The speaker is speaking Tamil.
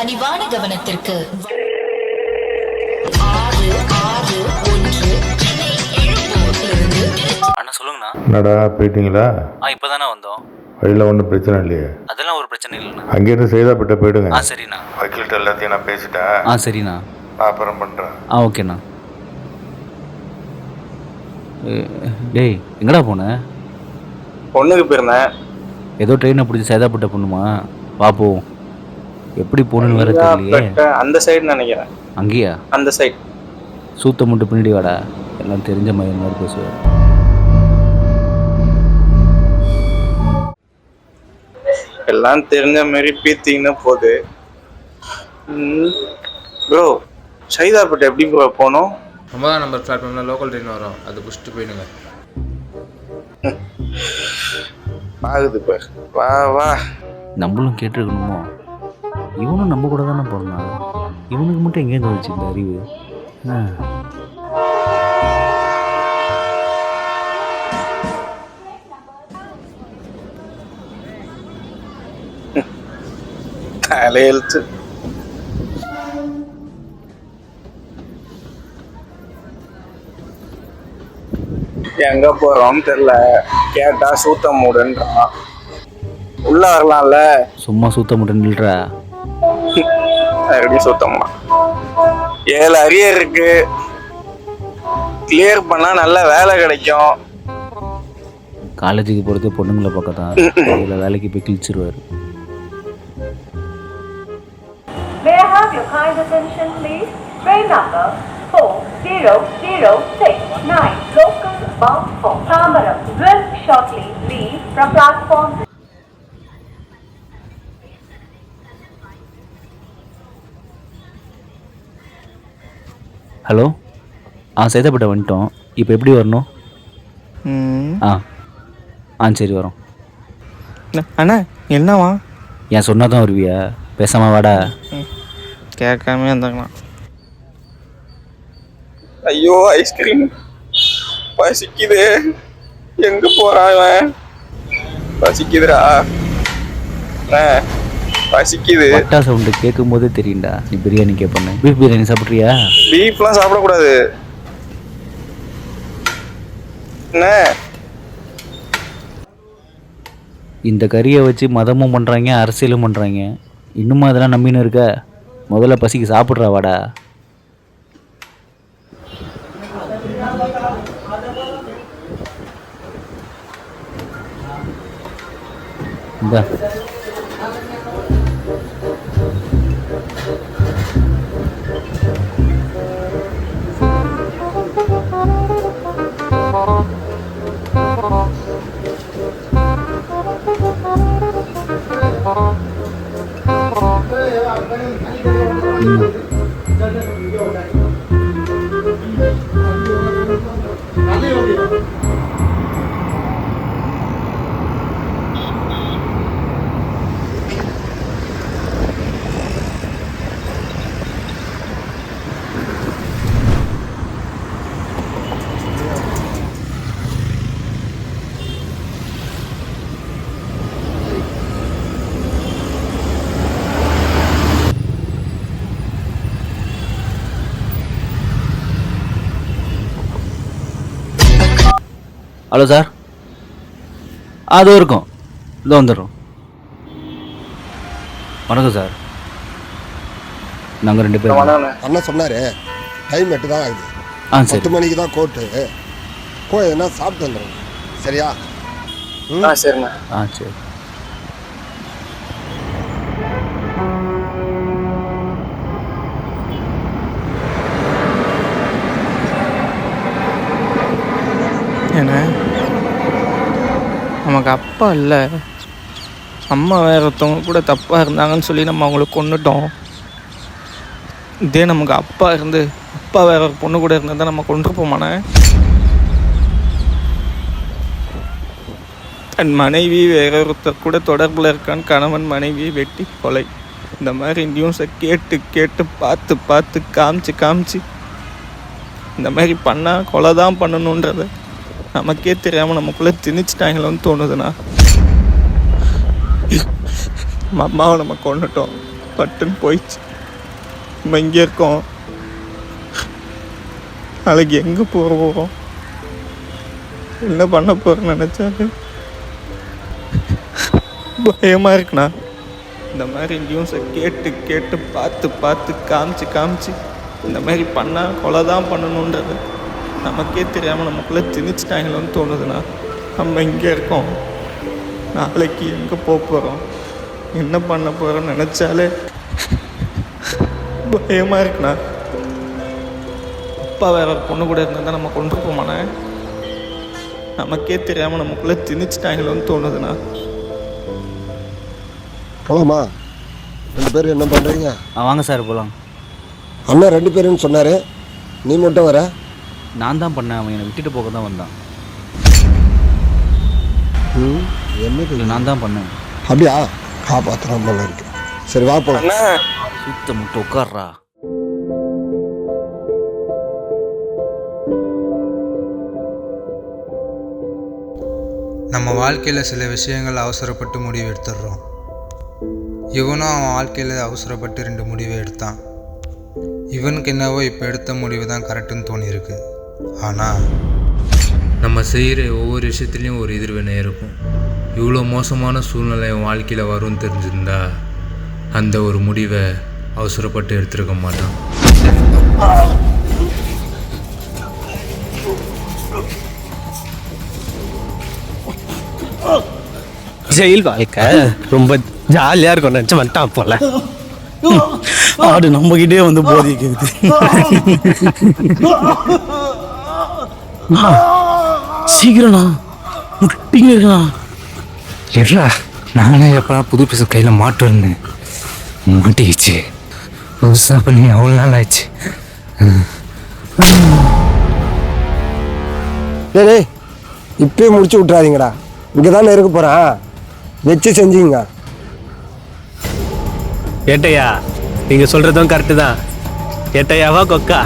கனிவான கவனத்திற்கு 661 சென்னை எழும்பூரிலிருந்து அண்ணா சொல்லுங்கண்ணா. என்னடா போயிட்டீங்களா? இப்போதானே வந்தோம். வழியில் ஒன்றும் பிரச்சனை இல்லையே? அதெல்லாம் ஒரு பிரச்சனை இல்லைண்ணா. அங்கேருந்து செய்தாப்பட்ட போயிடுங்க. சரிண்ணா. வக்கீல்கிட்ட எல்லாத்தையும் நான் பேசிட்டேன். சரிண்ணா. நான் அப்புறம் பண்ணுறேன். ஓகேண்ணா. டேய் எங்கடா போன? பொண்ணுக்கு போயிருந்தேன். ஏதோ ட்ரெயினை பிடிச்சி சேதாப்பட்ட பொண்ணுமா? பாப்போம் எப்படி போகணுன்னு வேற தெரியலையே. அந்த சைடு நினைக்கிறேன். அங்கேயா? அந்த சைடு. சூத்த மட்டும் பின்னாடி வாடா, எல்லாம் தெரிஞ்ச மாதிரி பேசுவார். எல்லாம் தெரிஞ்ச மாதிரி பீத்திங்கன்னா போகுது. ப்ரோ சைதாப்பேட்டை எப்படி போகணும்? 9ஆம் நம்பர் பிளாட்ஃபார்மில் லோக்கல் ட்ரெயின் வரும், அது பிடிச்சிட்டு போயிடுங்க. ஆகுது பார். வா வா. நம்மளும் கேட்டிருக்கணுமோ? இவனும் நம்ம கூட தானே போகிறான். இவனுக்கு மட்டும் எங்கேருந்து வந்துச்சு இந்த அறிவு? தலையெழுத்து. எங்க போறோம்னு தெரியல. கேட்டா சூத்த மூடுன்றான். உள்ள வரலாம்ல. சும்மா சூத்த மட்டும் நில்றா. எப்படி சுத்தமா 7 அரியர் இருக்கு. கிளியர் பண்ணா நல்ல வேலை கிடைக்கும். காலேஜுக்கு போகிறது பொண்ணுங்களை பக்கம் தான். இதில் வேலைக்கு போய் கிழிச்சிருவார். May I have your kind attention, please? Train number 40069 local bound for Thambaram will shortly leave from platform. Hello, Saidapet வந்துட்டோம். இப்போ எப்படி வரணும்? சரி வரோம். அண்ணா என்னவா? ஏன் சொன்னால் தான் வருவியா? பேசாம வாடா. கேட்காம இருந்தாங்களா? ஐயோ ஐஸ்கிரீம் பசிக்குது. எங்க போறான் இவன்? பசிக்குதுடா. பசிக்குது. பட்டா சவுண்டு கேட்கும் போதே தெரியும்டா நீ பிரியாணி கேட்பண்ணு. பீஃப் பிரியாணி சாப்பிட்றியா? பீஃப்லாம் சாப்பிடக்கூடாது. என்ன இந்த கறியை வச்சு மதமும் பண்ணுறாங்க, அரசியலும் பண்ணுறாங்க. இன்னுமா அதெல்லாம் நம்பின்னு இருக்க? முதல்ல பசிக்கு சாப்பிட்றா வாடா. இந்தா ஹலோ சார், அதோ இருக்கும், இதோ வந்துடுறோம். வணக்கம் சார். நாங்கள் 2 பேரும். அண்ணா சொன்னார் டைம் 8 தான் ஆகுது. சரி. 10 மணிக்கு தான் கோர்ட்டு. எதுனா சாப்பிட்டு வந்துடுங்க. சரியா? சரிண்ணா. சரி. என்ன நமக்கு அப்பா இல்லை, அம்மா வேற ஒருத்தவங்க கூட தப்பாக இருந்தாங்கன்னு சொல்லி நம்ம அவங்கள கொன்னுட்டோம். இதே நமக்கு அப்பா இருந்து அப்பா வேற ஒரு பொண்ணு கூட இருந்தால் தான் நம்ம கொண்டிருப்போமானே. தன் மனைவி வேற ஒருத்தர் கூட தொடர்பில் இருக்கான்னு கணவன் மனைவியை வெட்டி கொலை. இந்த மாதிரி நியூஸை கேட்டு கேட்டு பார்த்து பார்த்து காமிச்சு இந்த மாதிரி பண்ணால் கொலை தான் பண்ணணுன்றத நமக்கே தெரியாமல் நமக்குள்ளே திணிச்சிட்டாங்களோன்னு தோணுதுண்ணா. நம்ம அம்மாவை நம்ம கொண்டுட்டோம். பட்டுன்னு போயிடுச்சு. நம்ம இங்கே இருக்கோம், நாளைக்கு எங்கே போகிறோம், என்ன பண்ண போகிறோன்னு நினச்சாலே பயமாக இருக்குண்ணா. இந்த மாதிரி நியூஸை கேட்டு கேட்டு பார்த்து பார்த்து காமிச்சு இந்த மாதிரி பண்ணால் கொலை தான் பண்ணணுன்றது நமக்கே தெரியாமல் நமக்குள்ளே திணிச்சிட்டாங்களோன்னு தோணுதுண்ணா. நம்ம இங்கே இருக்கோம், நாளைக்கு எங்கே போகிறோம், என்ன பண்ண போகிறோன்னு நினச்சாலே பயமாக இருக்குண்ணா. அப்பா வேற ஒரு பொண்ணு கூட இருந்தால் தான் நம்ம கொண்டு போமாண்ணே. நமக்கே தெரியாமல் நமக்குள்ளே திணிச்சிட்டாங்களோன்னு தோணுதுண்ணா. போலாமா? 2 பேரும் என்ன பண்ணுறீங்க? வாங்க சார் போகலாம். அண்ணன் 2 பேருன்னு சொன்னார், நீ மட்டும் வர? நான் தான் பண்ணேன், அவன் என்னை விட்டுட்டு போக தான் வந்தான். என்ன நான் தான் பண்ணேன். அப்படியா? காப்பாற்றுறோம் போல இருக்கு. சரி வா போலாம். அண்ணா சுத்த மட்டும் உட்கார்றா. நம்ம வாழ்க்கையில் சில விஷயங்கள் அவசரப்பட்டு முடிவு எடுத்துடுறோம். இவனும் அவன் வாழ்க்கையில் அவசரப்பட்டு 2 முடிவை எடுத்தான். இவனுக்கு என்னவோ இப்போ எடுத்த முடிவு தான் கரெக்டுன்னு தோணியிருக்கு. ஆனால் நம்ம செய்கிற ஒவ்வொரு விஷயத்துலேயும் ஒரு எதிர்வினை இருக்கும். இவ்வளோ மோசமான சூழ்நிலை என் வாழ்க்கையில் வரும்னு தெரிஞ்சிருந்தா அந்த ஒரு முடிவை அவசரப்பட்டு எடுத்துருக்க மாட்டான். ஜெயில் வாழ்க்கை ரொம்ப ஜாலியாக இருக்கும் நினச்சி வந்துட்டான் போல. ஆடு நம்மகிட்டே வந்து போதிக்குது. சீக்கிரம்ண்ணா, முட்டிங்க இருக்கா? இல்லா, நானே எப்போ புது பீஸு கையில் மாட்டுவேன்னு மாட்டிக்கிச்சு. புதுசாக பண்ணி அவ்வளோ நாள் ஆயிடுச்சு. டேய் இப்பயே முடிச்சு விட்றாதீங்கடா, இங்கே தானே இருக்க போகிறேன், வச்சு செஞ்சுங்க. ஏட்டையா, நீங்கள் சொல்கிறதும் கரெக்டு தான். ஏட்டையாவா கொக்கா?